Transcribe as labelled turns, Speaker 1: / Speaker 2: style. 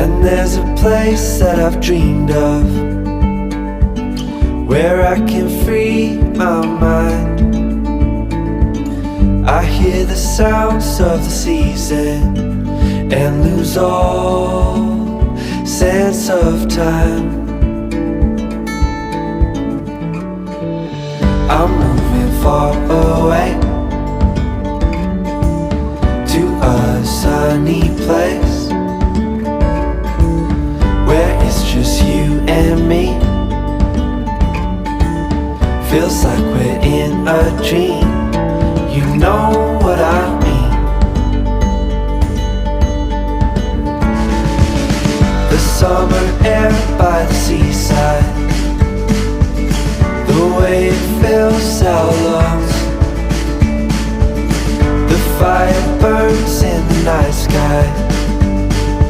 Speaker 1: And there's a place that I've dreamed of, where I can free my mind. I hear the sounds of the season and lose all sense of time. I'm moving far away to a sunny place where it's just you and me. Feels like we're in a dream. You know what I mean. The summer air by the seaside, the way it fills our lungs, the fire burns in the night sky.